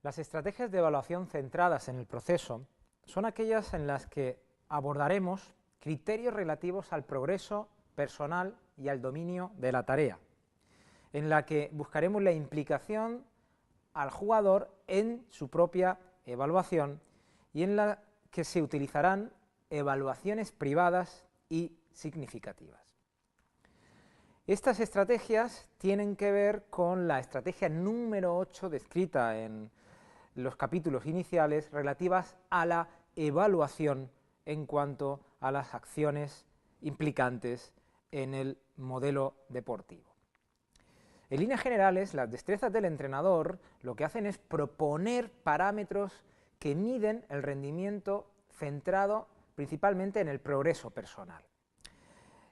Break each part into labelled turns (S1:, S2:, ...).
S1: Las estrategias de evaluación centradas en el proceso son aquellas en las que abordaremos criterios relativos al progreso personal y al dominio de la tarea, en la que buscaremos la implicación al jugador en su propia evaluación y en la que se utilizarán evaluaciones privadas y significativas. Estas estrategias tienen que ver con la estrategia número 8 descrita en los capítulos iniciales relativas a la evaluación en cuanto a las acciones implicantes en el modelo deportivo. En líneas generales, las destrezas del entrenador lo que hacen es proponer parámetros que miden el rendimiento centrado principalmente en el progreso personal.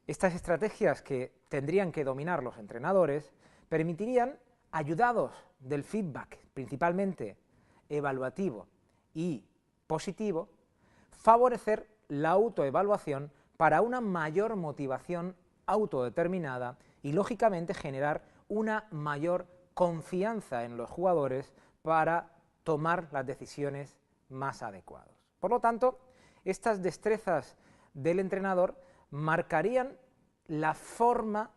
S1: Estas estrategias que tendrían que dominar los entrenadores permitirían, ayudados del feedback principalmente evaluativo y positivo, favorecer la autoevaluación para una mayor motivación autodeterminada y, lógicamente, generar una mayor confianza en los jugadores para tomar las decisiones más adecuadas. Por lo tanto, estas destrezas del entrenador marcarían la forma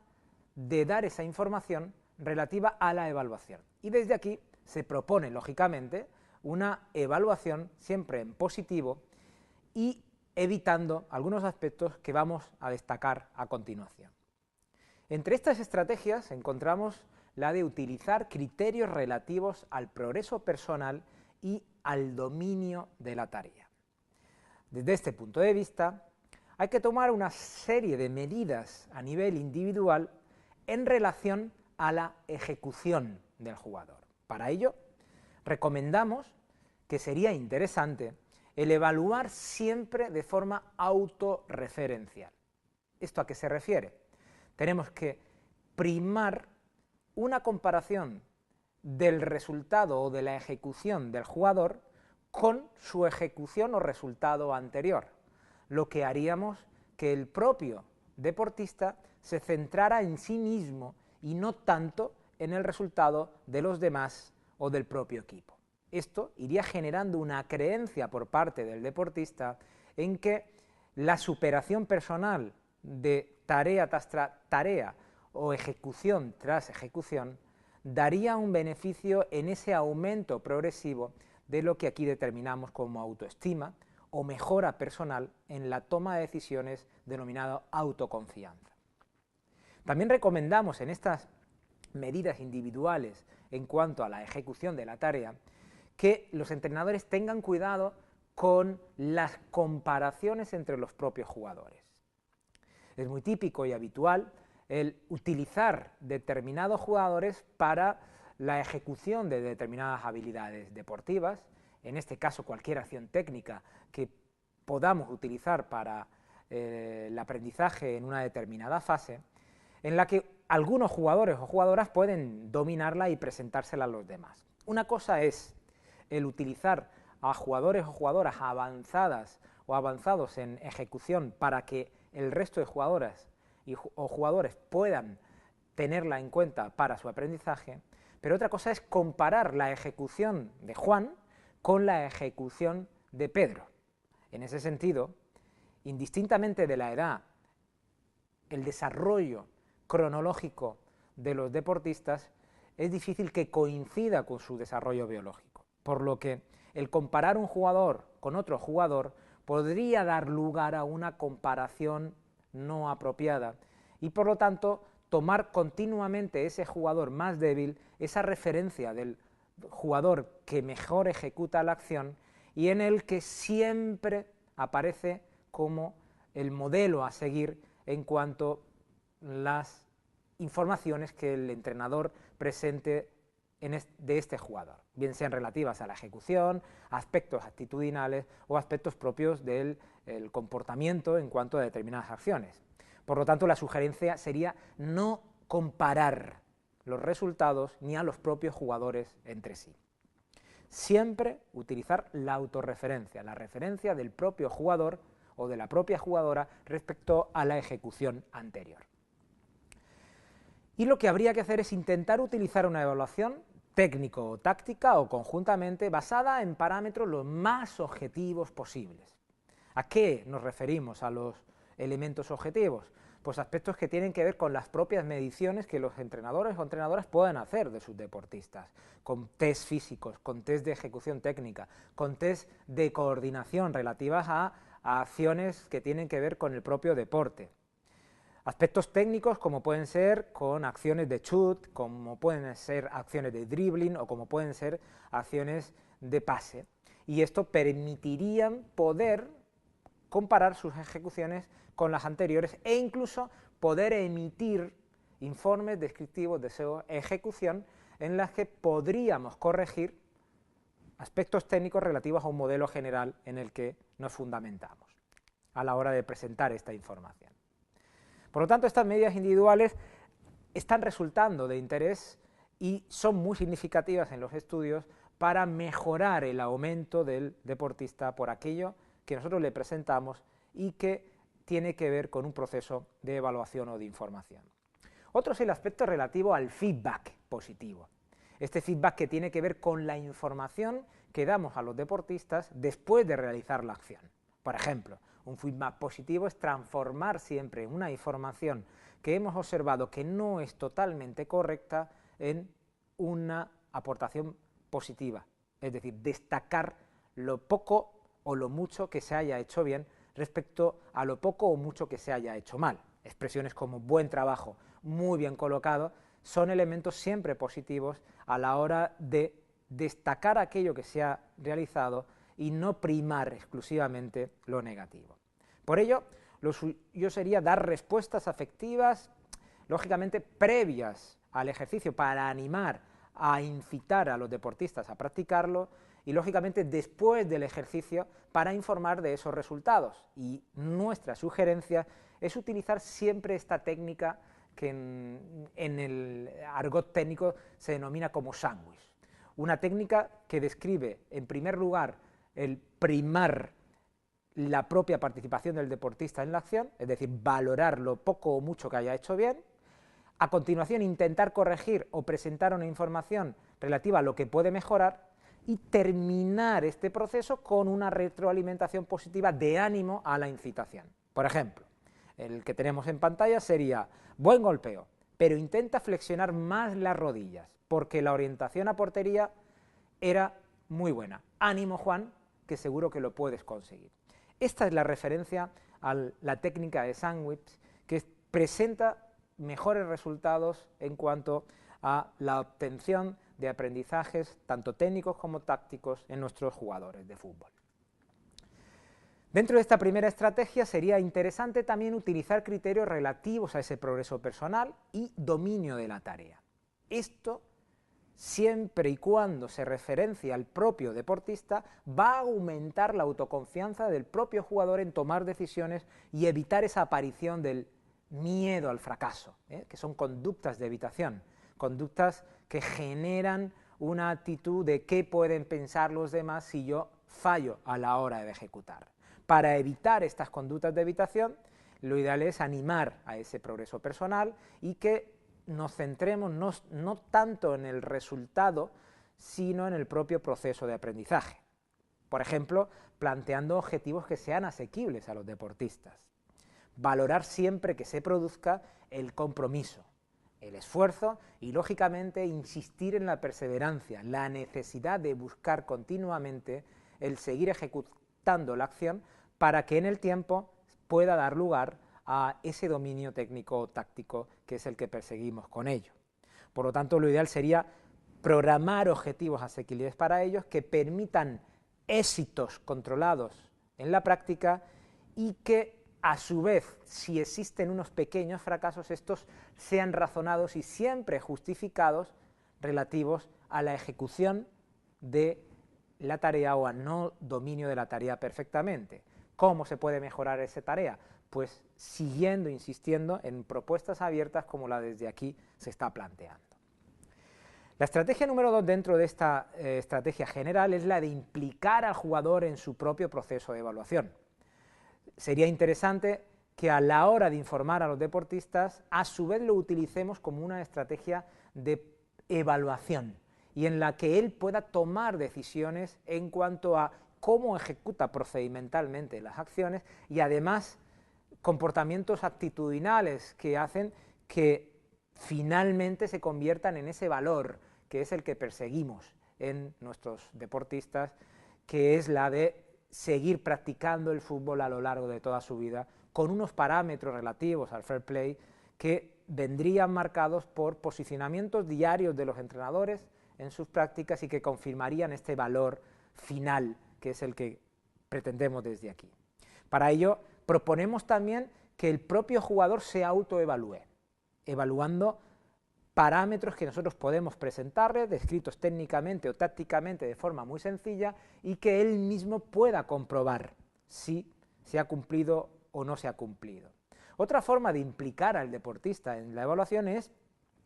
S1: de dar esa información relativa a la evaluación. Y desde aquí se propone, lógicamente, una evaluación siempre en positivo y evitando algunos aspectos que vamos a destacar a continuación. Entre estas estrategias encontramos la de utilizar criterios relativos al progreso personal y al dominio de la tarea. Desde este punto de vista, hay que tomar una serie de medidas a nivel individual en relación a la ejecución del jugador. Para ello, recomendamos que sería interesante el evaluar siempre de forma autorreferencial. ¿Esto a qué se refiere? Tenemos que primar una comparación del resultado o de la ejecución del jugador con su ejecución o resultado anterior, lo que haríamos que el propio deportista se centrara en sí mismo y no tanto en el resultado de los demás o del propio equipo. Esto iría generando una creencia por parte del deportista en que la superación personal de tarea tras tarea o ejecución tras ejecución daría un beneficio en ese aumento progresivo de lo que aquí determinamos como autoestima o mejora personal en la toma de decisiones denominado autoconfianza. También recomendamos en estas medidas individuales en cuanto a la ejecución de la tarea que los entrenadores tengan cuidado con las comparaciones entre los propios jugadores. Es muy típico y habitual el utilizar determinados jugadores para la ejecución de determinadas habilidades deportivas, en este caso cualquier acción técnica que podamos utilizar para el aprendizaje en una determinada fase, en la que algunos jugadores o jugadoras pueden dominarla y presentársela a los demás. Una cosa es el utilizar a jugadores o jugadoras avanzadas o avanzados en ejecución para que el resto de jugadoras o jugadores puedan tenerla en cuenta para su aprendizaje, pero otra cosa es comparar la ejecución de Juan con la ejecución de Pedro. En ese sentido, indistintamente de la edad, el desarrollo cronológico de los deportistas es difícil que coincida con su desarrollo biológico, por lo que el comparar un jugador con otro jugador podría dar lugar a una comparación no apropiada y, por lo tanto, tomar continuamente ese jugador más débil, esa referencia del jugador que mejor ejecuta la acción y en el que siempre aparece como el modelo a seguir en cuanto a las informaciones que el entrenador presente de este jugador, bien sean relativas a la ejecución, aspectos actitudinales o aspectos propios del comportamiento en cuanto a determinadas acciones. Por lo tanto, la sugerencia sería no comparar los resultados ni a los propios jugadores entre sí. Siempre utilizar la autorreferencia, la referencia del propio jugador o de la propia jugadora respecto a la ejecución anterior. Y lo que habría que hacer es intentar utilizar una evaluación técnico o táctica o conjuntamente basada en parámetros los más objetivos posibles. ¿A qué nos referimos a los elementos objetivos? Pues aspectos que tienen que ver con las propias mediciones que los entrenadores o entrenadoras puedan hacer de sus deportistas, con test físicos, con test de ejecución técnica, con test de coordinación relativas a acciones que tienen que ver con el propio deporte. Aspectos técnicos como pueden ser con acciones de chut, como pueden ser acciones de dribbling o como pueden ser acciones de pase. Y esto permitiría poder comparar sus ejecuciones con las anteriores e incluso poder emitir informes descriptivos de su ejecución en las que podríamos corregir aspectos técnicos relativos a un modelo general en el que nos fundamentamos a la hora de presentar esta información. Por lo tanto, estas medidas individuales están resultando de interés y son muy significativas en los estudios para mejorar el aumento del deportista por aquello que nosotros le presentamos y que tiene que ver con un proceso de evaluación o de información. Otro es el aspecto relativo al feedback positivo. Este feedback que tiene que ver con la información que damos a los deportistas después de realizar la acción. Por ejemplo, un feedback positivo es transformar siempre una información que hemos observado que no es totalmente correcta en una aportación positiva, es decir, destacar lo poco o lo mucho que se haya hecho bien respecto a lo poco o mucho que se haya hecho mal. Expresiones como buen trabajo, muy bien colocado, son elementos siempre positivos a la hora de destacar aquello que se ha realizado y no primar exclusivamente lo negativo. Por ello, lo suyo sería dar respuestas afectivas, lógicamente previas al ejercicio, para animar a incitar a los deportistas a practicarlo, y lógicamente después del ejercicio para informar de esos resultados. Y nuestra sugerencia es utilizar siempre esta técnica que en el argot técnico se denomina como sándwich. Una técnica que describe, en primer lugar, el primar la propia participación del deportista en la acción, es decir, valorar lo poco o mucho que haya hecho bien. A continuación, intentar corregir o presentar una información relativa a lo que puede mejorar, y terminar este proceso con una retroalimentación positiva de ánimo a la incitación. Por ejemplo, el que tenemos en pantalla sería: buen golpeo, pero intenta flexionar más las rodillas, porque la orientación a portería era muy buena. Ánimo, Juan, que seguro que lo puedes conseguir. Esta es la referencia a la técnica de sándwich, que presenta mejores resultados en cuanto a la obtención de aprendizajes tanto técnicos como tácticos en nuestros jugadores de fútbol. Dentro de esta primera estrategia sería interesante también utilizar criterios relativos a ese progreso personal y dominio de la tarea. Esto, siempre y cuando se referencie al propio deportista, va a aumentar la autoconfianza del propio jugador en tomar decisiones y evitar esa aparición del miedo al fracaso, que son conductas de evitación, conductas que generan una actitud de qué pueden pensar los demás si yo fallo a la hora de ejecutar. Para evitar estas conductas de evitación, lo ideal es animar a ese progreso personal y que nos centremos no tanto en el resultado, sino en el propio proceso de aprendizaje. Por ejemplo, planteando objetivos que sean asequibles a los deportistas. Valorar siempre que se produzca el compromiso, el esfuerzo y, lógicamente, insistir en la perseverancia, la necesidad de buscar continuamente el seguir ejecutando la acción para que en el tiempo pueda dar lugar a ese dominio técnico o táctico que es el que perseguimos con ello. Por lo tanto, lo ideal sería programar objetivos asequibles para ellos que permitan éxitos controlados en la práctica y que, a su vez, si existen unos pequeños fracasos, estos sean razonados y siempre justificados relativos a la ejecución de la tarea o al no dominio de la tarea perfectamente. ¿Cómo se puede mejorar esa tarea? Pues siguiendo, insistiendo en propuestas abiertas como la desde aquí se está planteando. La estrategia número 2 dentro de esta estrategia general es la de implicar al jugador en su propio proceso de evaluación. Sería interesante que a la hora de informar a los deportistas, a su vez lo utilicemos como una estrategia de evaluación y en la que él pueda tomar decisiones en cuanto a cómo ejecuta procedimentalmente las acciones y además comportamientos actitudinales que hacen que finalmente se conviertan en ese valor que es el que perseguimos en nuestros deportistas, que es la de seguir practicando el fútbol a lo largo de toda su vida, con unos parámetros relativos al fair play que vendrían marcados por posicionamientos diarios de los entrenadores en sus prácticas y que confirmarían este valor final, que es el que pretendemos desde aquí. Para ello, proponemos también que el propio jugador se autoevalúe, evaluando parámetros que nosotros podemos presentarle, descritos técnicamente o tácticamente de forma muy sencilla, y que él mismo pueda comprobar si se ha cumplido o no se ha cumplido. Otra forma de implicar al deportista en la evaluación es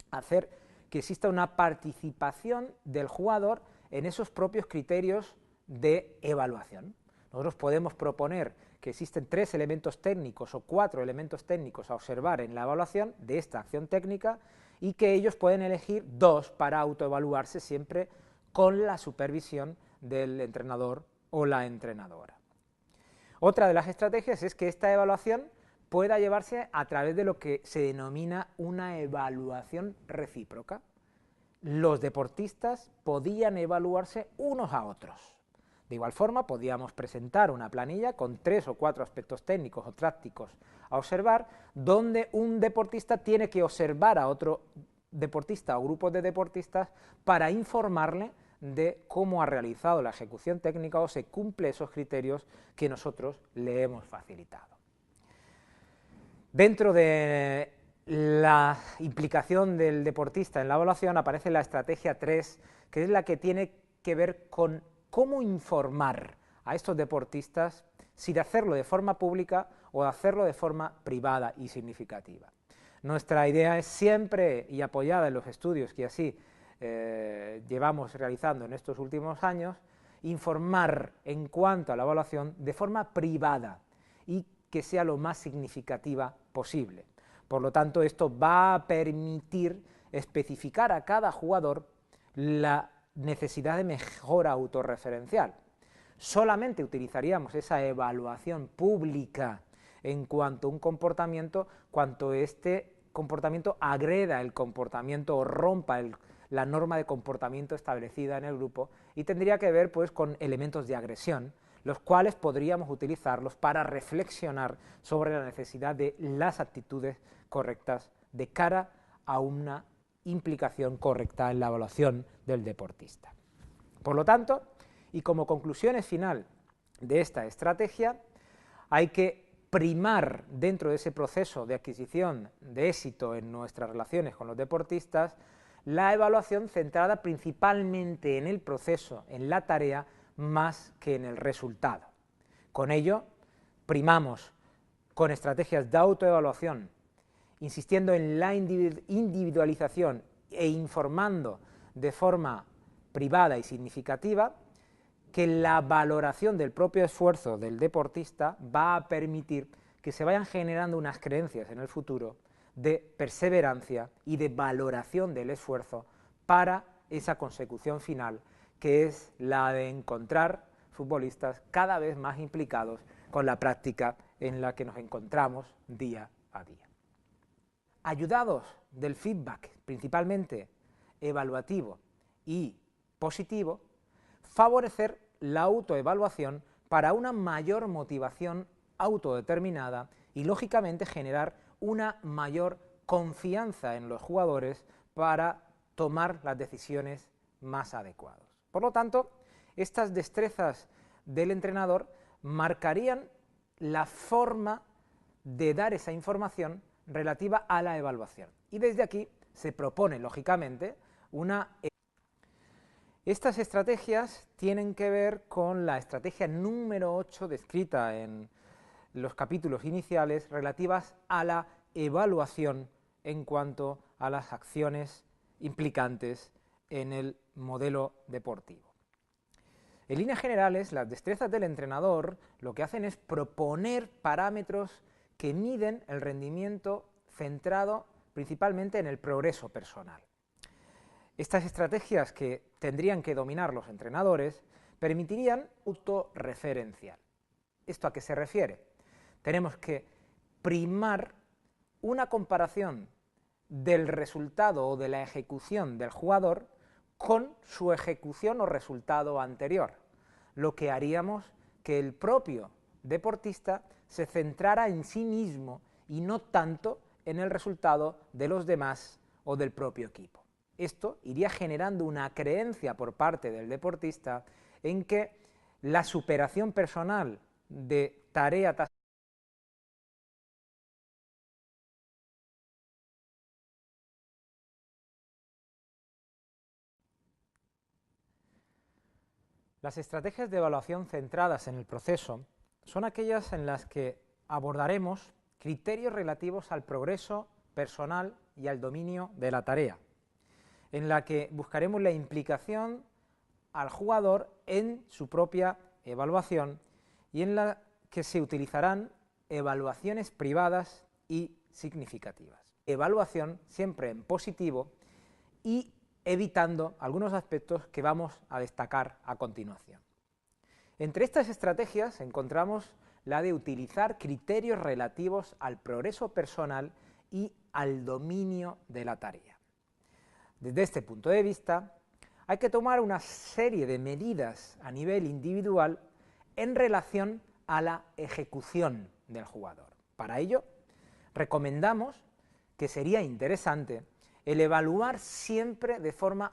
S1: hacer que exista una participación del jugador en esos propios criterios de evaluación. Nosotros podemos proponer que existen 3 elementos técnicos o 4 elementos técnicos a observar en la evaluación de esta acción técnica y que ellos pueden elegir 2 para autoevaluarse siempre con la supervisión del entrenador o la entrenadora. Otra de las estrategias es que esta evaluación pueda llevarse a través de lo que se denomina una evaluación recíproca. Los deportistas podían evaluarse unos a otros. De igual forma, podíamos presentar una planilla con 3 o 4 aspectos técnicos o tácticos a observar, donde un deportista tiene que observar a otro deportista o grupo de deportistas para informarle de cómo ha realizado la ejecución técnica o se cumple esos criterios que nosotros le hemos facilitado. Dentro de la implicación del deportista en la evaluación aparece la estrategia 3, que es la que tiene que ver con cómo informar a estos deportistas si de hacerlo de forma pública o de hacerlo de forma privada y significativa. Nuestra idea es siempre, y apoyada en los estudios que así llevamos realizando en estos últimos años, informar en cuanto a la evaluación de forma privada y que sea lo más significativa posible. Por lo tanto, esto va a permitir especificar a cada jugador la necesidad de mejora autorreferencial. Solamente utilizaríamos esa evaluación pública en cuanto a un comportamiento, cuanto este comportamiento agreda el comportamiento o rompa la norma de comportamiento establecida en el grupo, y tendría que ver pues con elementos de agresión, los cuales podríamos utilizarlos para reflexionar sobre la necesidad de las actitudes correctas de cara a una implicación correcta en la evaluación del deportista. Por lo tanto, y como conclusiones final de esta estrategia, hay que primar dentro de ese proceso de adquisición de éxito en nuestras relaciones con los deportistas la evaluación centrada principalmente en el proceso, en la tarea, más que en el resultado. Con ello, primamos con estrategias de autoevaluación, insistiendo en la individualización e informando de forma privada y significativa, que la valoración del propio esfuerzo del deportista va a permitir que se vayan generando unas creencias en el futuro de perseverancia y de valoración del esfuerzo para esa consecución final, que es la de encontrar futbolistas cada vez más implicados con la práctica en la que nos encontramos día a día. Ayudados del feedback, principalmente evaluativo y positivo, favorecer la autoevaluación para una mayor motivación autodeterminada y, lógicamente, generar una mayor confianza en los jugadores para tomar las decisiones más adecuadas. Por lo tanto, estas destrezas del entrenador marcarían la forma de dar esa información relativa a la evaluación. Y desde aquí se propone, lógicamente, Estas estrategias tienen que ver con la estrategia número 8 descrita en los capítulos iniciales relativas a la evaluación en cuanto a las acciones implicantes en el modelo deportivo. En líneas generales, las destrezas del entrenador lo que hacen es proponer parámetros que miden el rendimiento centrado principalmente en el progreso personal. Estas estrategias que tendrían que dominar los entrenadores permitirían autorreferencial. ¿Esto a qué se refiere? Tenemos que primar una comparación del resultado o de la ejecución del jugador con su ejecución o resultado anterior, lo que haríamos que el propio deportista se centrara en sí mismo y no tanto en el resultado de los demás o del propio equipo. Esto iría generando una creencia por parte del deportista en que la superación personal de tarea tras Las estrategias de evaluación centradas en el proceso son aquellas en las que abordaremos criterios relativos al progreso personal y al dominio de la tarea, en la que buscaremos la implicación al jugador en su propia evaluación y en la que se utilizarán evaluaciones privadas y significativas. Evaluación siempre en positivo y evitando algunos aspectos que vamos a destacar a continuación. Entre estas estrategias encontramos la de utilizar criterios relativos al progreso personal y al dominio de la tarea. Desde este punto de vista, hay que tomar una serie de medidas a nivel individual en relación a la ejecución del jugador. Para ello, recomendamos que sería interesante el evaluar siempre de forma